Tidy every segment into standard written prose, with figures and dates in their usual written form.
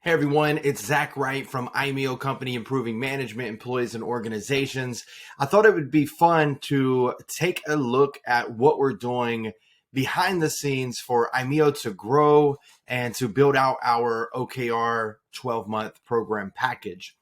Hey everyone, it's Zach Wright from iMEO Company, Improving Management, Employees, and Organizations. I thought it would be fun to take a look at what we're doing behind the scenes for iMEO to grow and to build out our OKR 12-month program package.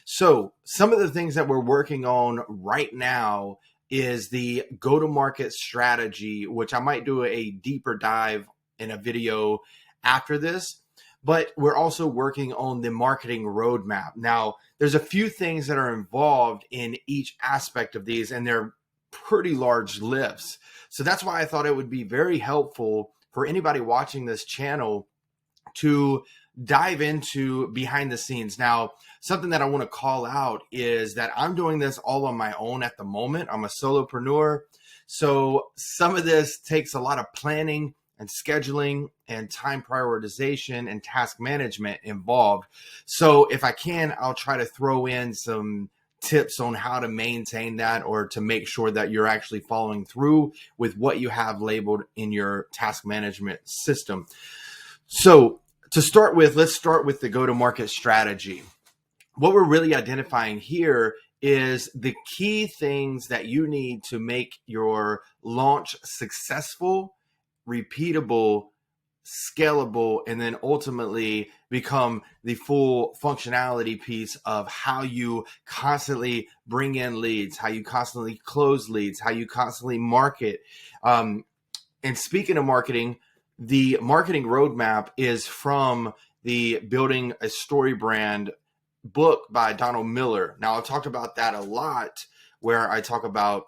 So some of the things that we're working on right now is the go-to-market strategy, which I might do a deeper dive in a video after this. But we're also working on the marketing roadmap. Now, there's a few things that are involved in each aspect of these, and they're pretty large lifts. So that's why I thought it would be very helpful for anybody watching this channel to dive into behind the scenes. Now, something that I want to call out is that I'm doing this all on my own at the moment. I'm a solopreneur. So some of this takes a lot of planning and scheduling and time prioritization and task management involved. So if I can, I'll try to throw in some tips on how to maintain that or to make sure that you're actually following through with what you have labeled in your task management system. So to start with, let's start with the go-to-market strategy. What we're really identifying here is the key things that you need to make your launch successful, repeatable, scalable, and then ultimately become the full functionality piece of how you constantly bring in leads, how you constantly close leads, how you constantly market. And speaking of marketing, the marketing roadmap is from the Building a Story Brand book by Donald Miller. Now, I've talked about that a lot, where I talk about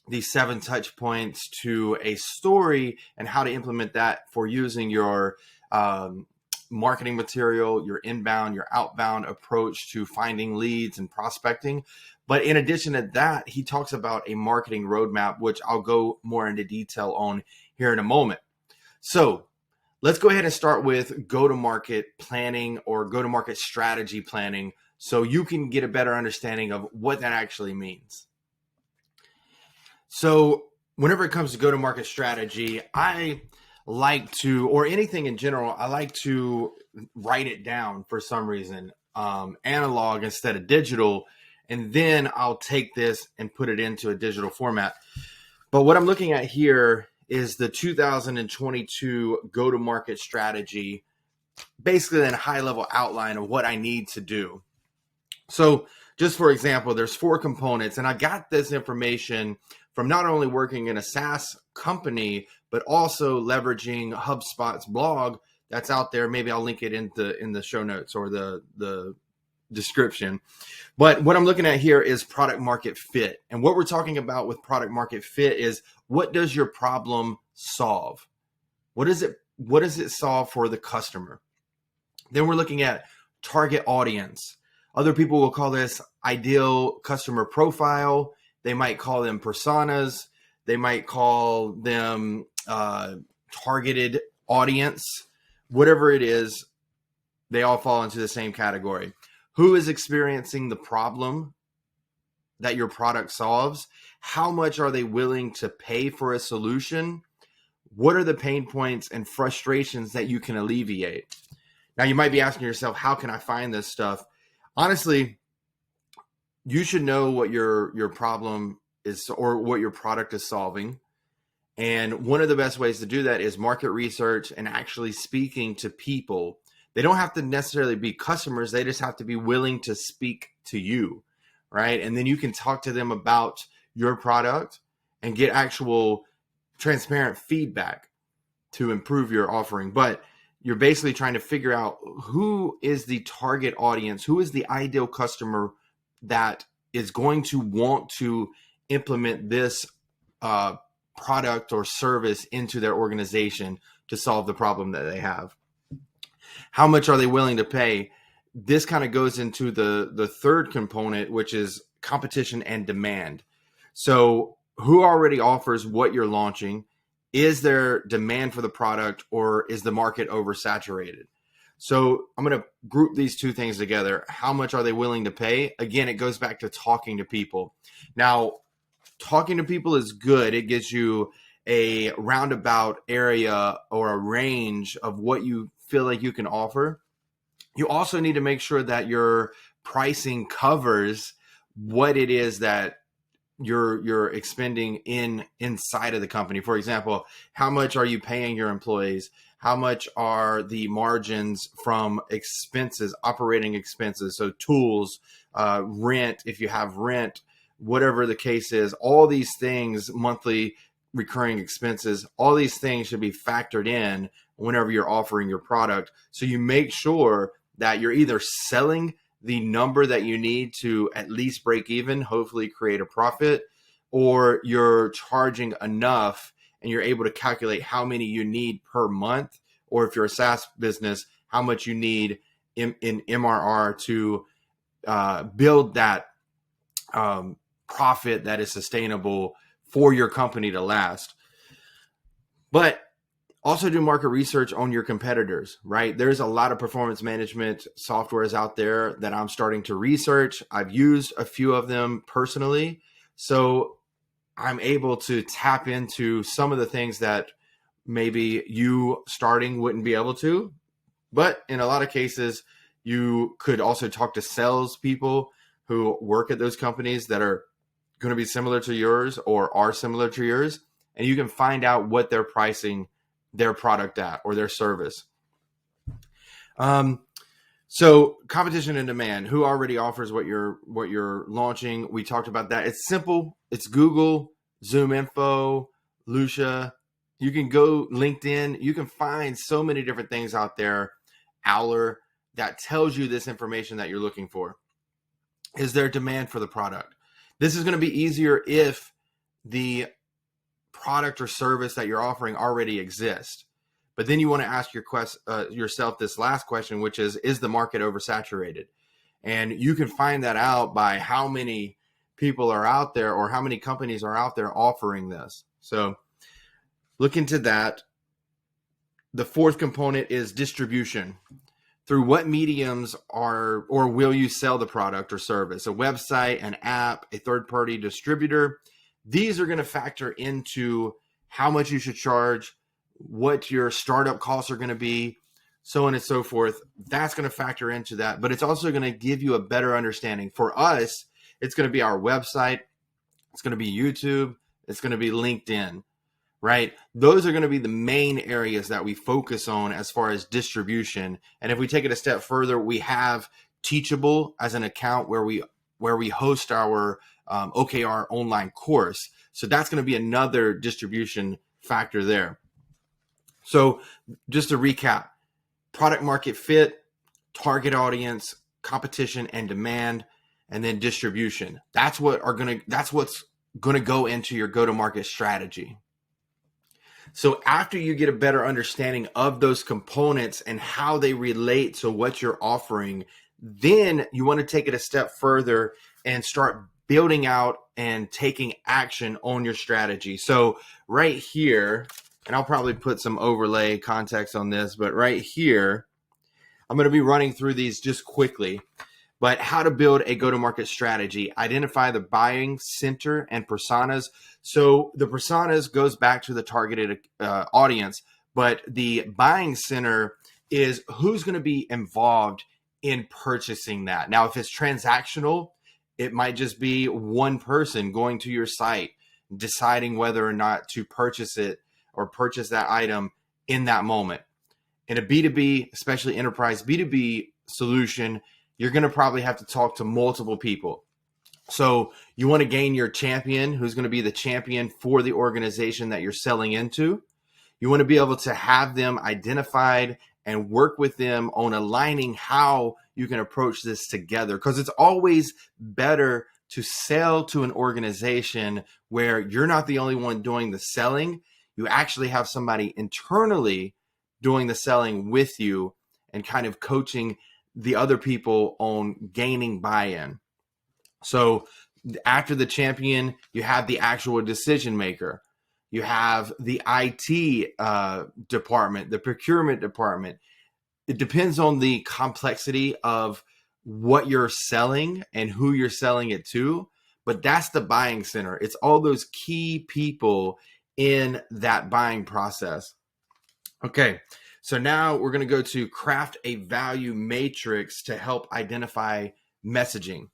the 7 touch points to a story and how to implement that for using your marketing material, your inbound, your outbound approach to finding leads and prospecting. But in addition to that, he talks about a marketing roadmap, which I'll go more into detail on here in a moment. So let's go ahead and start with go-to-market planning or go-to-market strategy planning so you can get a better understanding of what that actually means. So whenever it comes to go-to-market strategy, I like to, or anything in general, I like to write it down for some reason, analog instead of digital, and then I'll take this and put it into a digital format. But what I'm looking at here is the 2022 go-to-market strategy, basically in a high-level outline of what I need to do. So just for example, there's 4 components, and I got this information from not only working in a SaaS company, but also leveraging HubSpot's blog that's out there. Maybe I'll link it in the show notes or the description. But what I'm looking at here is product market fit. And what we're talking about with product market fit is, what does your problem solve? What does it solve for the customer? Then we're looking at target audience. Other people will call this ideal customer profile. They might call them personas. They might call them targeted audience. Whatever it is, they all fall into the same category. Who is experiencing the problem that your product solves? How much are they willing to pay for a solution? What are the pain points and frustrations that you can alleviate? Now, you might be asking yourself, how can I find this stuff? Honestly, you should know what your problem is or what your product is solving. And one of the best ways to do that is market research and actually speaking to people. They don't have to necessarily be customers. They just have to be willing to speak to you, right? And then you can talk to them about your product and get actual transparent feedback to improve your offering. But you're basically trying to figure out who is the target audience, who is the ideal customer that is going to want to implement this product or service into their organization to solve the problem that they have. How much are they willing to pay? This kind of goes into the third component, which is competition and demand. So who already offers what you're launching? Is there demand for the product, or is the market oversaturated? So I'm going to group these 2 things together. How much are they willing to pay? Again, it goes back to talking to people. Now, talking to people is good. It gives you a roundabout area or a range of what you feel like you can offer. You also need to make sure that your pricing covers what it is that you're expending inside of the company. For example, how much are you paying your employees? How much are the margins from expenses, operating expenses? So tools, rent, if you have rent, whatever the case is, all these things, monthly recurring expenses, all these things should be factored in whenever you're offering your product. So you make sure that you're either selling the number that you need to at least break even, hopefully create a profit, or you're charging enough and you're able to calculate how many you need per month, or if you're a SaaS business, how much you need in MRR to build that profit that is sustainable for your company to last. But also do market research on your competitors, right? There's a lot of performance management softwares out there that I'm starting to research. I've used a few of them personally. So I'm able to tap into some of the things that maybe you starting wouldn't be able to. But in a lot of cases, you could also talk to salespeople who work at those companies that are going to be similar to yours or are similar to yours. And you can find out what they're pricing their product at or their service. So competition and demand, who already offers what you're launching? We talked about that. It's simple. It's Google, Zoom Info, Lucia. You can go LinkedIn. You can find so many different things out there, Owler, that tells you this information that you're looking for. Is there demand for the product? This is going to be easier if the product or service that you're offering already exists. But then you want to ask yourself this last question, which is the market oversaturated? And you can find that out by how many people are out there or how many companies are out there offering this. So look into that. The fourth component is distribution. Through what mediums will you sell the product or service? A website, an app, a third-party distributor. These are going to factor into how much you should charge, what your startup costs are going to be, so on and so forth. That's going to factor into that, but it's also going to give you a better understanding. For us, it's going to be our website. It's going to be YouTube. It's going to be LinkedIn, right? Those are going to be the main areas that we focus on as far as distribution. And if we take it a step further, we have Teachable as an account where we host our OKR online course. So that's going to be another distribution factor there. So just to recap, product market fit, target audience, competition and demand, and then distribution. That's what's going to go into your go-to-market strategy. So after you get a better understanding of those components and how they relate to what you're offering, then you want to take it a step further and start building out and taking action on your strategy. So right here, and I'll probably put some overlay context on this, but right here, I'm going to be running through these just quickly. But how to build a go-to-market strategy, identify the buying center and personas. So the personas goes back to the targeted audience, but the buying center is who's going to be involved in purchasing that. Now, if it's transactional, it might just be one person going to your site, deciding whether or not to purchase it or purchase that item in that moment. In a B2B, especially enterprise B2B solution, you're going to probably have to talk to multiple people. So you want to gain your champion, who's going to be the champion for the organization that you're selling into. You want to be able to have them identified and work with them on aligning how you can approach this together, because it's always better to sell to an organization where you're not the only one doing the selling. You actually have somebody internally doing the selling with you and kind of coaching the other people on gaining buy-in. So after the champion, you have the actual decision maker. You have the IT department, the procurement department. It depends on the complexity of what you're selling and who you're selling it to, but that's the buying center. It's all those key people in that buying process. Okay, So now we're going to go to craft a value matrix to help identify messaging.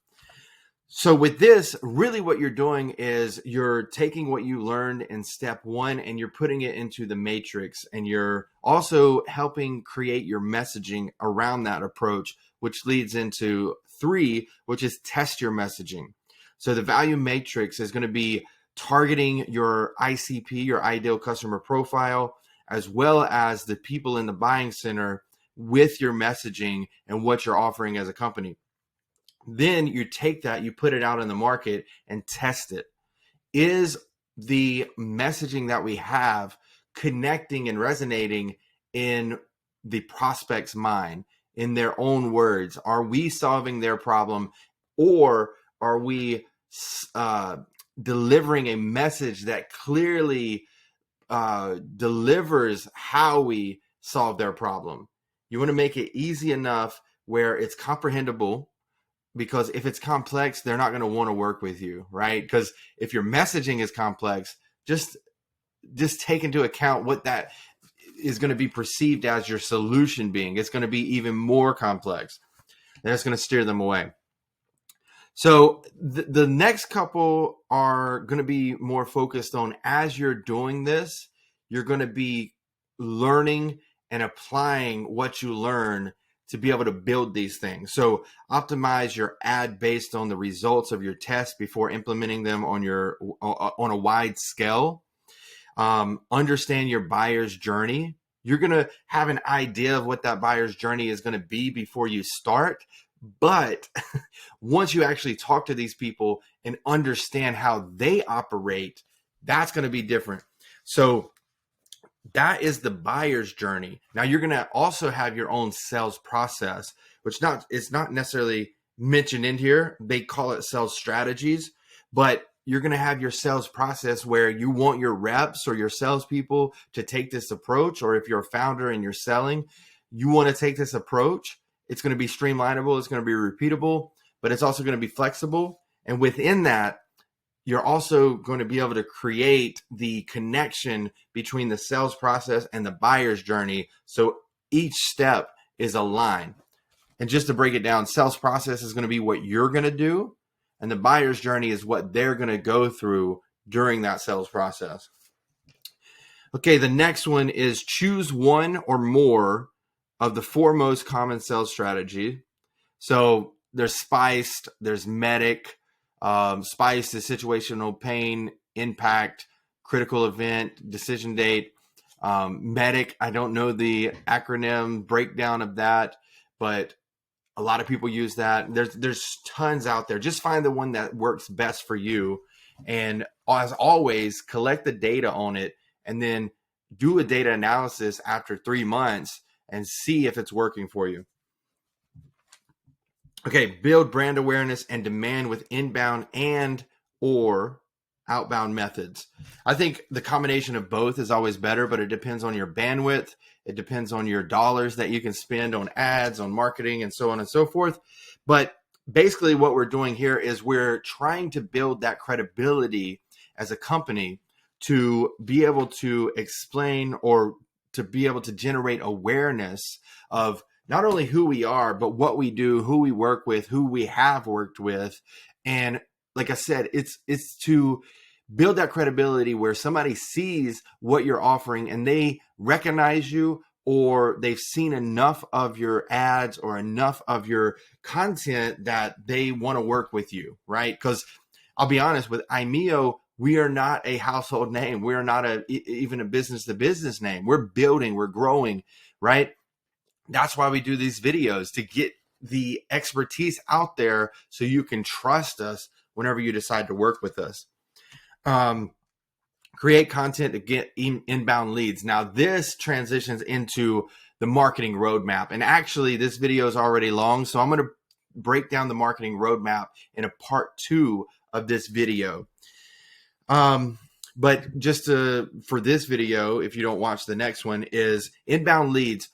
So with this, really what you're doing is you're taking what you learned in step 1 and you're putting it into the matrix, and you're also helping create your messaging around that approach, which leads into 3, which is test your messaging. So the value matrix is going to be targeting your ICP, your ideal customer profile, as well as the people in the buying center with your messaging and what you're offering as a company. Then you take that, you put it out in the market and test it. Is the messaging that we have connecting and resonating in the prospect's mind, in their own words? Are we solving their problem, or are we delivering a message that clearly delivers how we solve their problem? You want to make it easy enough where it's comprehensible, because if it's complex, they're not going to want to work with you, right? Because if your messaging is complex, just take into account what that is going to be perceived as your solution being. It's going to be even more complex. That's going to steer them away. So the next couple are going to be more focused on, as you're doing this, you're going to be learning and applying what you learn to be able to build these things. So optimize your ad based on the results of your test before implementing them on a wide scale. Understand your buyer's journey. You're going to have an idea of what that buyer's journey is going to be before you start. But once you actually talk to these people and understand how they operate, that's going to be different. So that is the buyer's journey. Now you're going to also have your own sales process, which it's not necessarily mentioned in here. They call it sales strategies, but you're going to have your sales process where you want your reps or your salespeople to take this approach. Or if you're a founder and you're selling, you want to take this approach. It's going to be streamlinable. It's going to be repeatable, but it's also going to be flexible. And within that, you're also going to be able to create the connection between the sales process and the buyer's journey. So each step is aligned. And just to break it down, sales process is going to be what you're going to do, and the buyer's journey is what they're going to go through during that sales process. Okay, the next one is choose one or more of the 4 most common sales strategy. So there's spiced, there's medic. SPICE is situational, pain, impact, critical event, decision date. Medic, I don't know the acronym breakdown of that, but a lot of people use that. There's tons out there. Just find the one that works best for you. And as always, collect the data on it and then do a data analysis after 3 months and see if it's working for you. Okay, build brand awareness and demand with inbound and or outbound methods. I think the combination of both is always better, but it depends on your bandwidth. It depends on your dollars that you can spend on ads, on marketing, and so on and so forth. But basically what we're doing here is we're trying to build that credibility as a company to be able to explain or to be able to generate awareness of not only who we are, but what we do, who we work with, who we have worked with. And like I said, it's to build that credibility where somebody sees what you're offering and they recognize you, or they've seen enough of your ads or enough of your content that they want to work with you, right? Because I'll be honest, with iMEO, we are not a household name. We are not even a business-to-business name. We're building, we're growing, right? That's why we do these videos, to get the expertise out there so you can trust us whenever you decide to work with us. Create content to get inbound leads. Now this transitions into the marketing roadmap. And actually this video is already long, so I'm going to break down the marketing roadmap in a part 2 of this video. But just for this video, if you don't watch the next one, is inbound leads.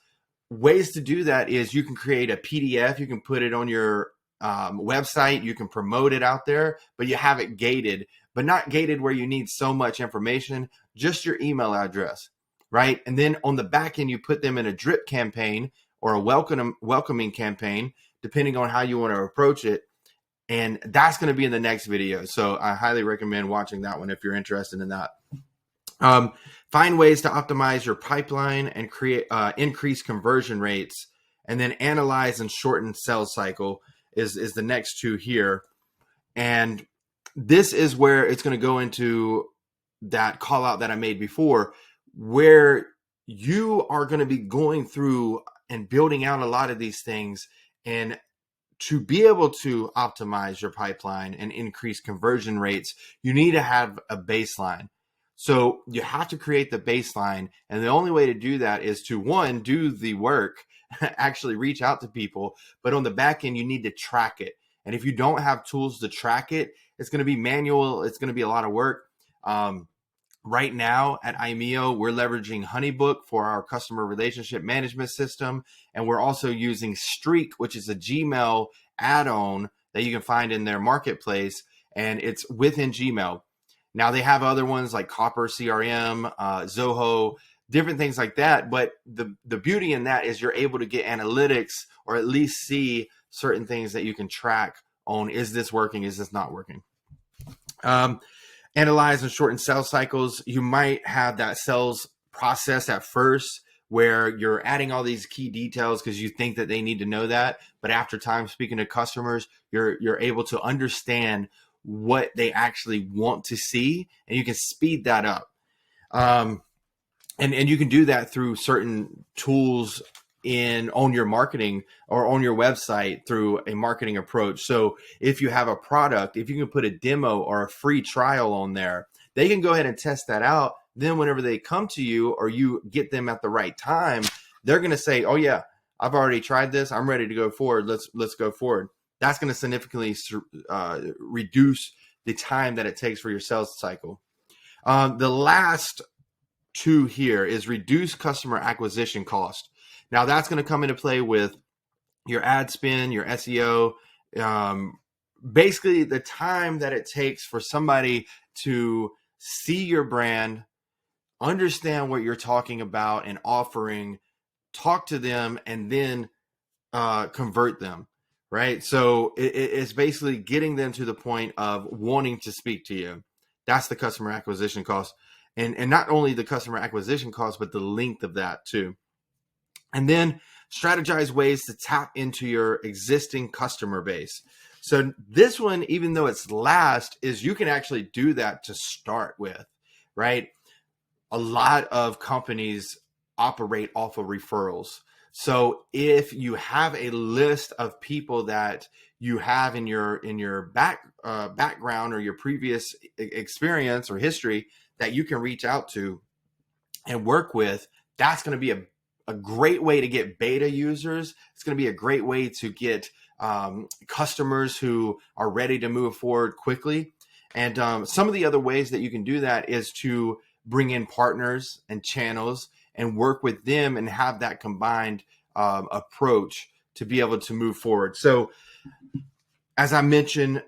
Ways to do that is you can create a PDF, you can put it on your website, you can promote it out there, but you have it gated, but not gated where you need so much information, just your email address. right? And then on the back end, you put them in a drip campaign or a welcoming campaign, depending on how you want to approach it. And that's going to be in the next video. So I highly recommend watching that one if you're interested in that. Find ways to optimize your pipeline and create increase conversion rates, and then analyze and shorten sales cycle is the next two here. And this is where it's going to go into that call out that I made before, where you are going to be going through and building out a lot of these things. And to be able to optimize your pipeline and increase conversion rates, you need to have a baseline. So you have to create the baseline. And the only way to do that is to, one, do the work, actually reach out to people. But on the back end, you need to track it. And if you don't have tools to track it, it's going to be manual. It's going to be a lot of work. Right now at iMEO, we're leveraging Honeybook for our customer relationship management system. And we're also using Streak, which is a Gmail add-on that you can find in their marketplace. And it's within Gmail. Now they have other ones like Copper CRM, Zoho, different things like that. But the beauty in that is you're able to get analytics, or at least see certain things that you can track on, is this working? Is this not working? Analyze and shorten sales cycles. You might have that sales process at first where you're adding all these key details because you think that they need to know that. But after time speaking to customers, you're able to understand what they actually want to see, and you can speed that up. And you can do that through certain tools on your marketing or on your website through a marketing approach. So if you have a product, if you can put a demo or a free trial on there, they can go ahead and test that out. Then whenever they come to you or you get them at the right time, they're going to say, oh yeah, I've already tried this. I'm ready to go forward. Let's go forward. That's going to significantly reduce the time that it takes for your sales cycle. The last two here is reduce customer acquisition cost. Now that's going to come into play with your ad spend, your SEO, basically the time that it takes for somebody to see your brand, understand what you're talking about and offering, talk to them, and then convert them, right? So it's basically getting them to the point of wanting to speak to you. That's the customer acquisition cost. And not only the customer acquisition cost, but the length of that too. And then strategize ways to tap into your existing customer base. So this one, even though it's last, is you can actually do that to start with, right? A lot of companies operate off of referrals. So if you have a list of people that you have in your background or your previous experience or history that you can reach out to and work with, that's going to be a great way to get beta users. It's going to be a great way to get customers who are ready to move forward quickly. And some of the other ways that you can do that is to bring in partners and channels and work with them and have that combined approach to be able to move forward. So as I mentioned,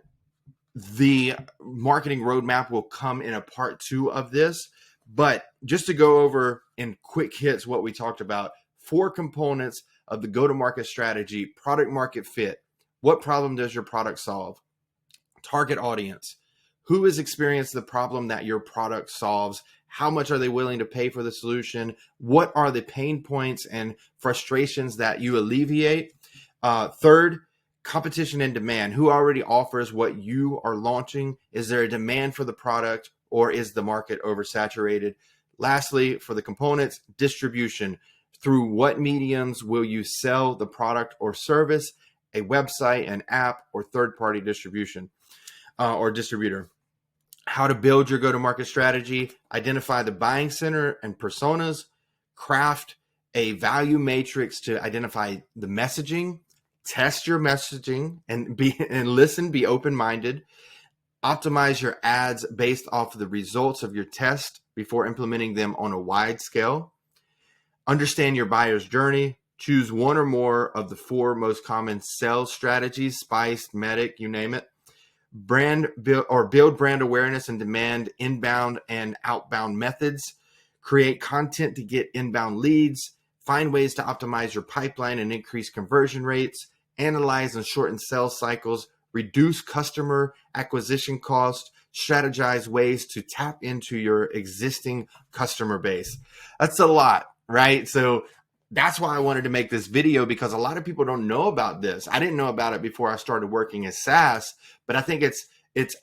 the marketing roadmap will come in a part 2 of this. But just to go over in quick hits what we talked about, 4 components of the go-to-market strategy: product market fit. What problem does your product solve? Target audience. Who has experienced the problem that your product solves? How much are they willing to pay for the solution? What are the pain points and frustrations that you alleviate? Third, competition and demand. Who already offers what you are launching? Is there a demand for the product, or is the market oversaturated? Lastly, for the components, distribution. Through what mediums will you sell the product or service? A website, an app, or third-party distribution or distributor. How to build your go-to-market strategy. Identify the buying center and personas. Craft a value matrix to identify the messaging. Test your messaging and listen, be open-minded. Optimize your ads based off of the results of your test before implementing them on a wide scale. Understand your buyer's journey. Choose one or more of the 4 most common sales strategies: Spice, Medic, you name it. Build brand awareness and demand inbound and outbound methods. create content to get inbound leads, find ways to optimize your pipeline and increase conversion rates, analyze and shorten sales cycles, reduce customer acquisition costs, strategize ways to tap into your existing customer base. That's a lot, right? So that's why I wanted to make this video, because a lot of people don't know about this. I didn't know about it before I started working as SaaS, but I think it's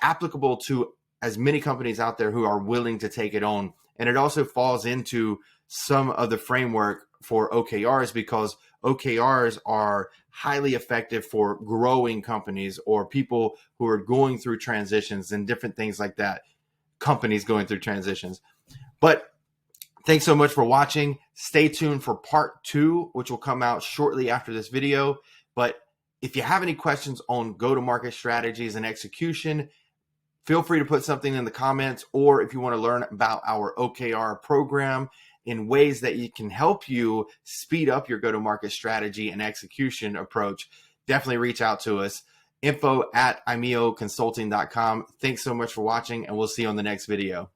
applicable to as many companies out there who are willing to take it on. And it also falls into some of the framework for OKRs, because OKRs are highly effective for growing companies or people who are going through transitions and different things like that, companies going through transitions. But thanks so much for watching. Stay tuned for part 2, which will come out shortly after this video. But if you have any questions on go-to-market strategies and execution, feel free to put something in the comments, or if you want to learn about our OKR program in ways that it can help you speed up your go-to-market strategy and execution approach, definitely reach out to us. info@imeoconsulting.com. Thanks so much for watching, and we'll see you on the next video.